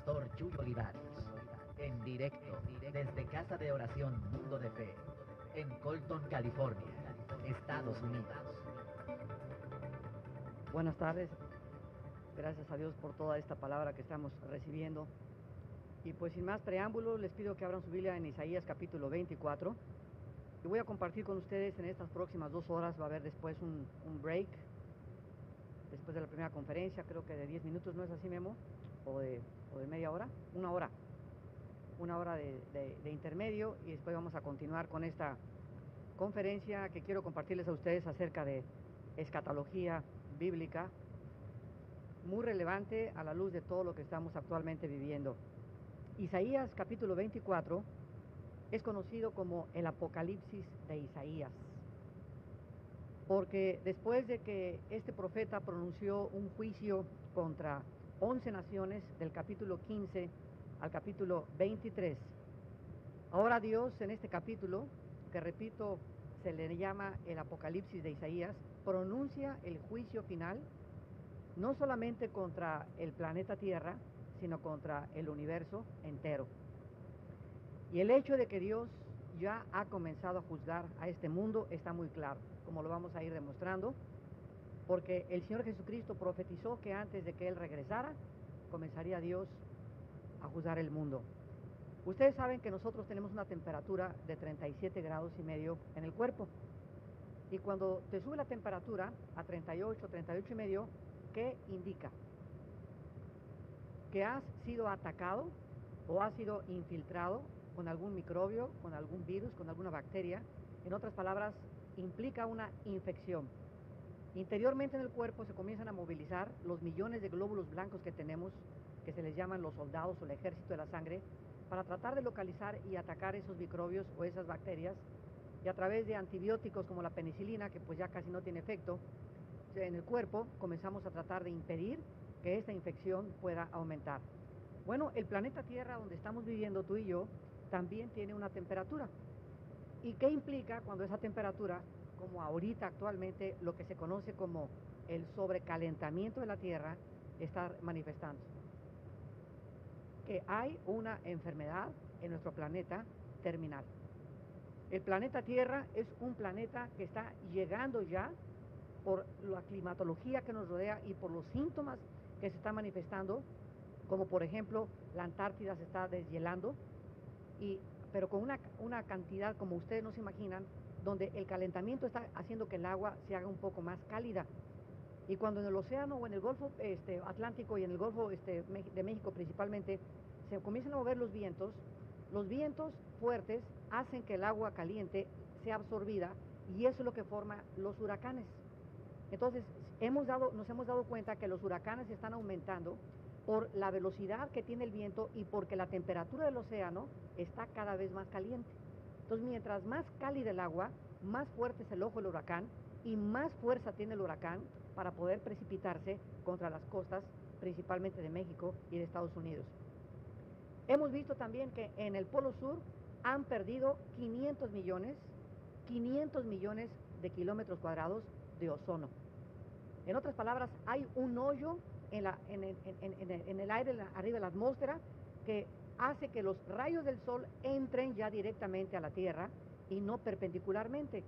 Pastor Chuy Olivares, en directo desde Casa de Oración Mundo de Fe, en Colton, California, Estados Unidos. Buenas tardes, gracias a Dios por toda esta palabra que estamos recibiendo. Y pues sin más preámbulo, les pido que abran su Biblia en Isaías capítulo 24. Y voy a compartir con ustedes en estas próximas 2 horas. Va a haber después un break, después de la primera conferencia, creo que de 10 minutos, ¿no es así, Memo? O de media hora, una hora de intermedio, y después vamos a continuar con esta conferencia que quiero compartirles a ustedes acerca de escatología bíblica, muy relevante a la luz de todo lo que estamos actualmente viviendo. Isaías capítulo 24 es conocido como el Apocalipsis de Isaías, porque después de que este profeta pronunció un juicio contra 11 naciones, del capítulo 15 al capítulo 23, ahora Dios en este capítulo, que repito, se le llama el Apocalipsis de Isaías, pronuncia el juicio final, no solamente contra el planeta Tierra, sino contra el universo entero. Y el hecho de que Dios ya ha comenzado a juzgar a este mundo está muy claro, como lo vamos a ir demostrando, porque el Señor Jesucristo profetizó que antes de que Él regresara, comenzaría Dios a juzgar el mundo. Ustedes saben que nosotros tenemos una temperatura de 37 grados y medio en el cuerpo. Y cuando te sube la temperatura a 38, 38 y medio, ¿qué indica? Que has sido atacado o has sido infiltrado con algún microbio, con algún virus, con alguna bacteria. En otras palabras, implica una infección. Interiormente en el cuerpo se comienzan a movilizar los millones de glóbulos blancos que tenemos, que se les llaman los soldados o el ejército de la sangre, para tratar de localizar y atacar esos microbios o esas bacterias, y a través de antibióticos como la penicilina, que pues ya casi no tiene efecto en el cuerpo, comenzamos a tratar de impedir que esta infección pueda aumentar. Bueno, el planeta Tierra donde estamos viviendo tú y yo también tiene una temperatura. ¿Y qué implica cuando esa temperatura, como ahorita actualmente, lo que se conoce como el sobrecalentamiento de la Tierra, está manifestando? Que hay una enfermedad en nuestro planeta terminal. El planeta Tierra es un planeta que está llegando ya, por la climatología que nos rodea y por los síntomas que se están manifestando, como por ejemplo la Antártida se está deshielando, pero con una cantidad como ustedes no se imaginan, donde el calentamiento está haciendo que el agua se haga un poco más cálida. Y cuando en el océano o en el Golfo Atlántico y en el Golfo de México principalmente se comienzan a mover los vientos fuertes hacen que el agua caliente sea absorbida, y eso es lo que forma los huracanes. Entonces nos hemos dado cuenta que los huracanes están aumentando por la velocidad que tiene el viento y porque la temperatura del océano está cada vez más caliente. Entonces, mientras más cálida el agua, más fuerte es el ojo del huracán y más fuerza tiene el huracán para poder precipitarse contra las costas, principalmente de México y de Estados Unidos. Hemos visto también que en el Polo Sur han perdido 500 millones de kilómetros cuadrados de ozono. En otras palabras, hay un hoyo en el aire, arriba de la atmósfera, que hace que los rayos del sol entren ya directamente a la Tierra y no perpendicularmente.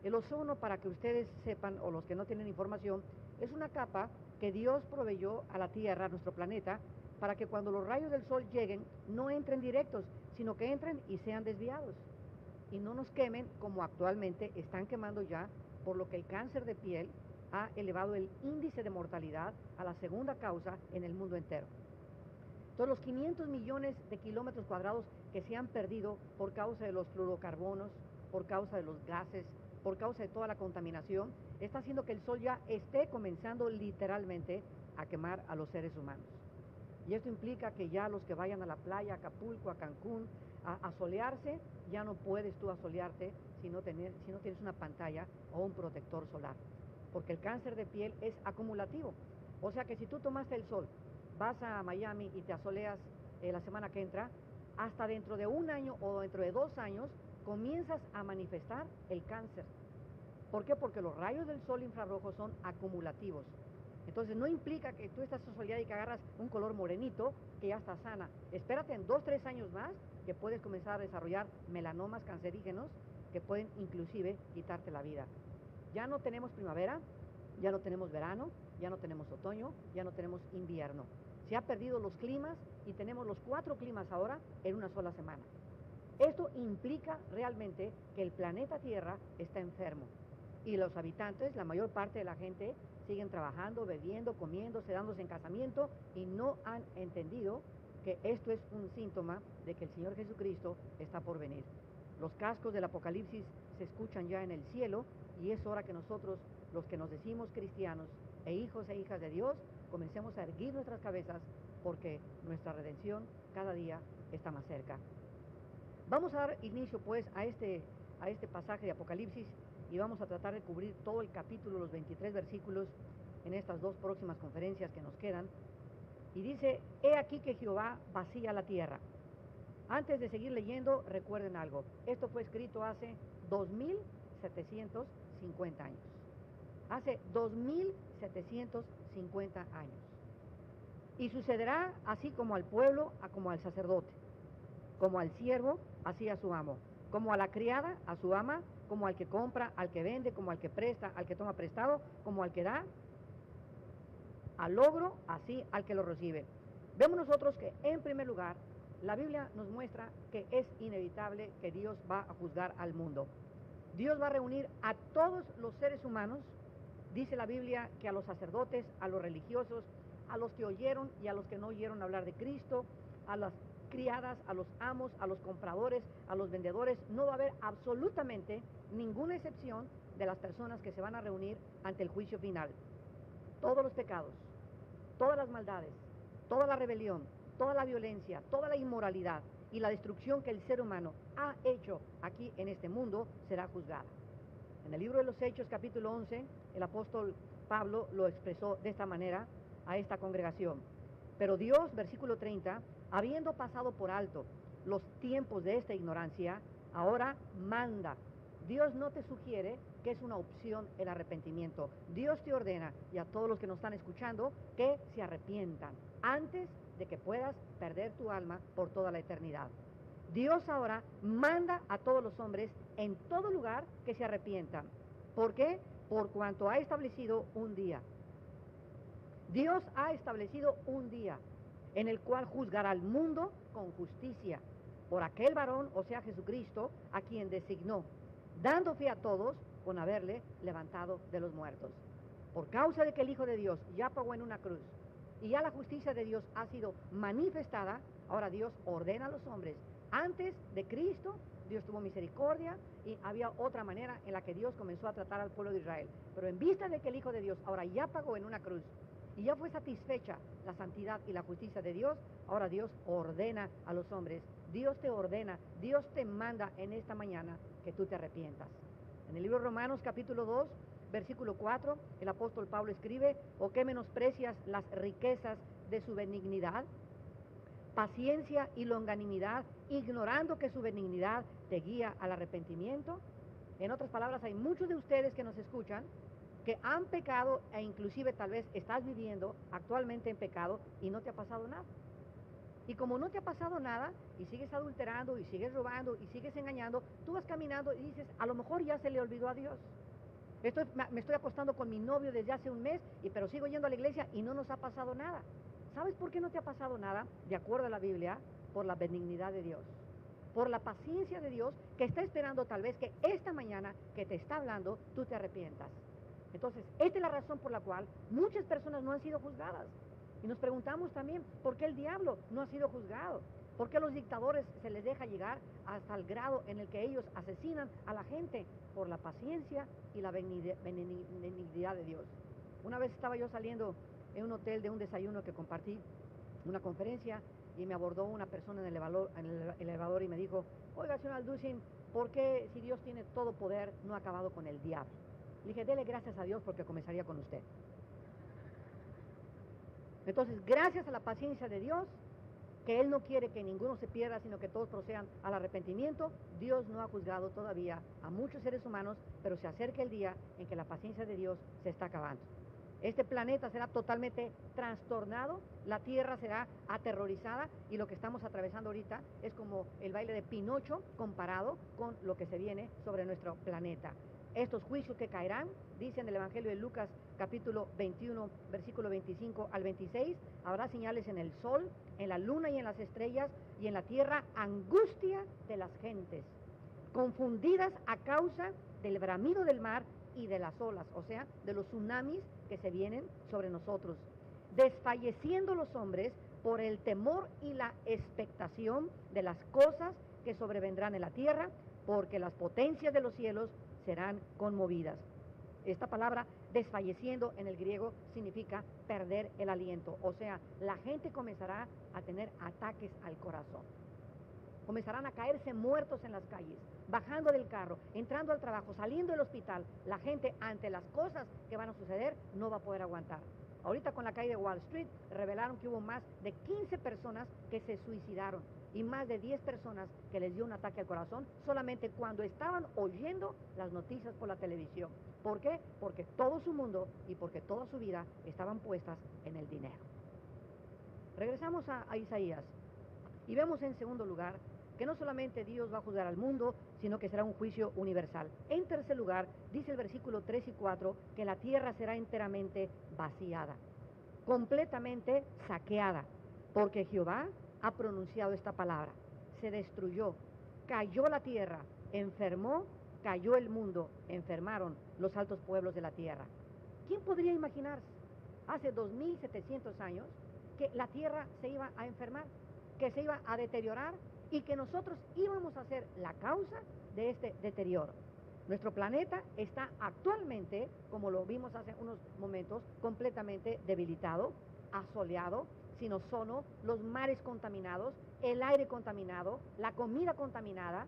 El ozono, para que ustedes sepan, o los que no tienen información, es una capa que Dios proveyó a la Tierra, a nuestro planeta, para que cuando los rayos del sol lleguen, no entren directos, sino que entren y sean desviados, y no nos quemen como actualmente están quemando ya, por lo que el cáncer de piel ha elevado el índice de mortalidad a la segunda causa en el mundo entero. Entonces, los 500 millones de kilómetros cuadrados que se han perdido por causa de los fluorocarbonos, por causa de los gases, por causa de toda la contaminación, está haciendo que el sol ya esté comenzando literalmente a quemar a los seres humanos. Y esto implica que ya los que vayan a la playa, a Acapulco, a Cancún, a solearse, ya no puedes tú asolearte si no tienes una pantalla o un protector solar, porque el cáncer de piel es acumulativo. O sea que si tú tomaste el sol, vas a Miami y te asoleas la semana que entra, hasta dentro de 1 año o dentro de 2 años comienzas a manifestar el cáncer. ¿Por qué? Porque los rayos del sol infrarrojos son acumulativos. Entonces no implica que tú estás soleada y que agarras un color morenito, que ya está sana. Espérate en 2, 3 años más que puedes comenzar a desarrollar melanomas cancerígenos que pueden inclusive quitarte la vida. Ya no tenemos primavera, ya no tenemos verano, ya no tenemos otoño, ya no tenemos invierno. Se han perdido los climas y tenemos los 4 climas ahora en una sola semana. Esto implica realmente que el planeta Tierra está enfermo y los habitantes, la mayor parte de la gente, siguen trabajando, bebiendo, comiendo, dándose en casamiento y no han entendido que esto es un síntoma de que el Señor Jesucristo está por venir. Los cascos del Apocalipsis se escuchan ya en el cielo y es hora que nosotros, los que nos decimos cristianos e hijos e hijas de Dios, comencemos a erguir nuestras cabezas porque nuestra redención cada día está más cerca. Vamos a dar inicio pues a este pasaje de Apocalipsis y vamos a tratar de cubrir todo el capítulo, los 23 versículos en estas 2 próximas conferencias que nos quedan. Y dice, he aquí que Jehová vacía la tierra. Antes de seguir leyendo, recuerden algo, esto fue escrito hace 2750 años. Hace 2750 años. Y sucederá así como al pueblo, como al sacerdote, como al siervo, así a su amo, como a la criada, a su ama, como al que compra, al que vende, como al que presta, al que toma prestado, como al que da, al logro, así al que lo recibe. Vemos nosotros que, en primer lugar, la Biblia nos muestra que es inevitable que Dios va a juzgar al mundo. Dios va a reunir a todos los seres humanos, dice la Biblia que a los sacerdotes, a los religiosos, a los que oyeron y a los que no oyeron hablar de Cristo, a las criadas, a los amos, a los compradores, a los vendedores, no va a haber absolutamente ninguna excepción de las personas que se van a reunir ante el juicio final. Todos los pecados, todas las maldades, toda la rebelión, toda la violencia, toda la inmoralidad y la destrucción que el ser humano ha hecho aquí en este mundo será juzgada. En el libro de los Hechos, capítulo 11, el apóstol Pablo lo expresó de esta manera a esta congregación. Pero Dios, versículo 30, habiendo pasado por alto los tiempos de esta ignorancia, ahora manda. Dios no te sugiere que es una opción el arrepentimiento. Dios te ordena, y a todos los que nos están escuchando, que se arrepientan antes de que puedas perder tu alma por toda la eternidad. Dios ahora manda a todos los hombres en todo lugar que se arrepientan. ¿Por qué? Por cuanto ha establecido un día. Dios ha establecido un día en el cual juzgará al mundo con justicia por aquel varón, o sea Jesucristo, a quien designó, dando fe a todos con haberle levantado de los muertos. Por causa de que el Hijo de Dios ya pagó en una cruz y ya la justicia de Dios ha sido manifestada, ahora Dios ordena a los hombres. Antes de Cristo, Dios tuvo misericordia y había otra manera en la que Dios comenzó a tratar al pueblo de Israel. Pero en vista de que el Hijo de Dios ahora ya pagó en una cruz y ya fue satisfecha la santidad y la justicia de Dios, ahora Dios ordena a los hombres, Dios te ordena, Dios te manda en esta mañana que tú te arrepientas. En el libro de Romanos capítulo 2, versículo 4, el apóstol Pablo escribe, ¿o qué menosprecias las riquezas de su benignidad? Paciencia y longanimidad, ignorando que su benignidad te guía al arrepentimiento. En otras palabras, hay muchos de ustedes que nos escuchan que han pecado e inclusive tal vez estás viviendo actualmente en pecado y no te ha pasado nada. Y como no te ha pasado nada y sigues adulterando y sigues robando y sigues engañando, tú vas caminando y dices, a lo mejor ya se le olvidó a Dios. Me estoy acostando con mi novio desde hace un mes, pero sigo yendo a la iglesia y no nos ha pasado nada. ¿Sabes por qué no te ha pasado nada? De acuerdo a la Biblia, por la benignidad de Dios, por la paciencia de Dios que está esperando tal vez que esta mañana que te está hablando, tú te arrepientas. Entonces, esta es la razón por la cual muchas personas no han sido juzgadas. Y nos preguntamos también, ¿por qué el diablo no ha sido juzgado? ¿Por qué a los dictadores se les deja llegar hasta el grado en el que ellos asesinan a la gente? Por la paciencia y la benignidad de Dios. Una vez estaba yo saliendo en un hotel de un desayuno que compartí, una conferencia, y me abordó una persona en el elevador y me dijo, oiga, señor Alducin, ¿por qué si Dios tiene todo poder no ha acabado con el diablo? Le dije, dele gracias a Dios porque comenzaría con usted. Entonces, gracias a la paciencia de Dios, que Él no quiere que ninguno se pierda, sino que todos procedan al arrepentimiento, Dios no ha juzgado todavía a muchos seres humanos, pero se acerca el día en que la paciencia de Dios se está acabando. Este planeta será totalmente trastornado, la Tierra será aterrorizada y lo que estamos atravesando ahorita es como el baile de Pinocho comparado con lo que se viene sobre nuestro planeta. Estos juicios que caerán, dice en el Evangelio de Lucas capítulo 21, versículo 25 al 26, habrá señales en el sol, en la luna y en las estrellas, y en la tierra angustia de las gentes, confundidas a causa del bramido del mar y de las olas, o sea, de los tsunamis que se vienen sobre nosotros, desfalleciendo los hombres por el temor y la expectación de las cosas que sobrevendrán en la tierra, porque las potencias de los cielos serán conmovidas. Esta palabra desfalleciendo en el griego significa perder el aliento, o sea, la gente comenzará a tener ataques al corazón. Comenzarán a caerse muertos en las calles, bajando del carro, entrando al trabajo, saliendo del hospital. La gente, ante las cosas que van a suceder, no va a poder aguantar. Ahorita con la caída de Wall Street, revelaron que hubo más de 15 personas que se suicidaron y más de 10 personas que les dio un ataque al corazón solamente cuando estaban oyendo las noticias por la televisión. ¿Por qué? Porque todo su mundo y porque toda su vida estaban puestas en el dinero. Regresamos a Isaías y vemos en segundo lugar que no solamente Dios va a juzgar al mundo, sino que será un juicio universal. En tercer lugar, dice el versículo 3 y 4, que la tierra será enteramente vaciada, completamente saqueada, porque Jehová ha pronunciado esta palabra. Se destruyó, cayó la tierra, enfermó, cayó el mundo, enfermaron los altos pueblos de la tierra. ¿Quién podría imaginarse hace 2700 años que la tierra se iba a enfermar, que se iba a deteriorar y que nosotros íbamos a ser la causa de este deterioro? Nuestro planeta está actualmente, como lo vimos hace unos momentos, completamente debilitado, asoleado, sin ozono, los mares contaminados, el aire contaminado, la comida contaminada.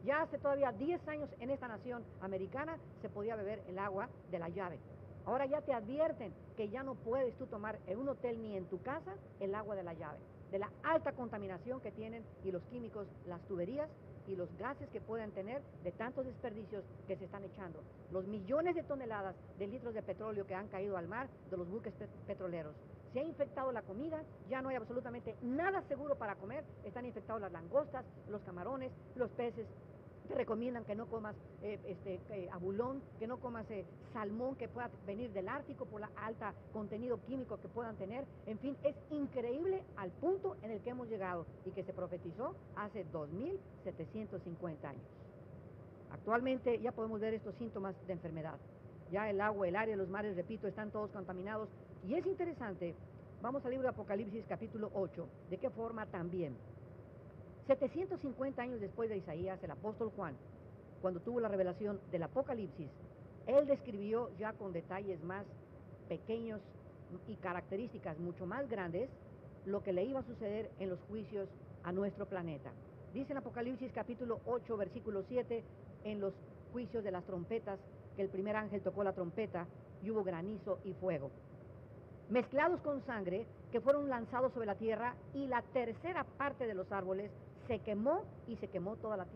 Ya hace todavía 10 años en esta nación americana se podía beber el agua de la llave. Ahora ya te advierten que ya no puedes tú tomar en un hotel ni en tu casa el agua de la llave, de la alta contaminación que tienen y los químicos, las tuberías y los gases que pueden tener de tantos desperdicios que se están echando. Los millones de toneladas de litros de petróleo que han caído al mar de los buques petroleros. Se ha infectado la comida, ya no hay absolutamente nada seguro para comer, están infectados las langostas, los camarones, los peces. Te recomiendan que no comas abulón, que no comas salmón que pueda venir del Ártico por la alta contenido químico que puedan tener. En fin, es increíble al punto en el que hemos llegado y que se profetizó hace 2750 años. Actualmente ya podemos ver estos síntomas de enfermedad. Ya el agua, el aire, los mares, repito, están todos contaminados. Y es interesante, vamos al libro de Apocalipsis capítulo 8, de qué forma también. 750 años después de Isaías, el apóstol Juan, cuando tuvo la revelación del Apocalipsis, él describió ya con detalles más pequeños y características mucho más grandes lo que le iba a suceder en los juicios a nuestro planeta. Dice en Apocalipsis capítulo 8, versículo 7, en los juicios de las trompetas, que el primer ángel tocó la trompeta y hubo granizo y fuego, mezclados con sangre, que fueron lanzados sobre la tierra, y la tercera parte de los árboles se quemó y se quemó toda la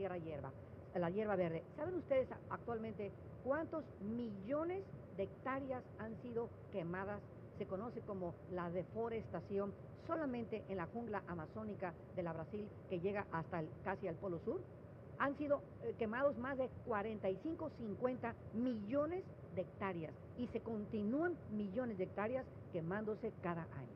la hierba verde. ¿Saben ustedes actualmente cuántos millones de hectáreas han sido quemadas? Se conoce como la deforestación solamente en la jungla amazónica de la Brasil, que llega hasta casi al Polo Sur. Han sido quemados más de 45, 50 millones de hectáreas y se continúan millones de hectáreas quemándose cada año.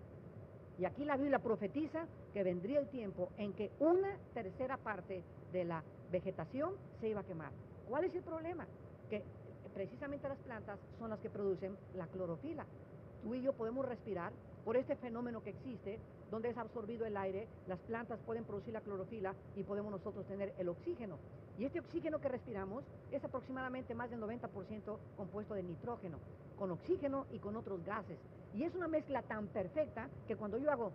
Y aquí la Biblia profetiza que vendría el tiempo en que una tercera parte de la vegetación se iba a quemar. ¿Cuál es el problema? Que precisamente las plantas son las que producen la clorofila. Tú y yo podemos respirar por este fenómeno que existe, donde es absorbido el aire, las plantas pueden producir la clorofila y podemos nosotros tener el oxígeno. Y este oxígeno que respiramos es aproximadamente más del 90% compuesto de nitrógeno, con oxígeno y con otros gases. Y es una mezcla tan perfecta que cuando yo hago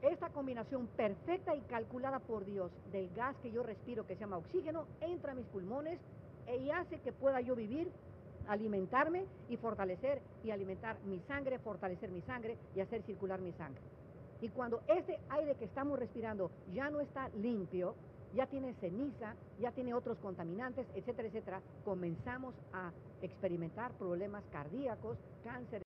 esta combinación perfecta y calculada por Dios del gas que yo respiro, que se llama oxígeno, entra a mis pulmones y hace que pueda yo vivir, alimentarme y fortalecer y alimentar mi sangre, fortalecer mi sangre y hacer circular mi sangre. Y cuando ese aire que estamos respirando ya no está limpio, ya tiene ceniza, ya tiene otros contaminantes, etcétera, etcétera, comenzamos a experimentar problemas cardíacos, cáncer,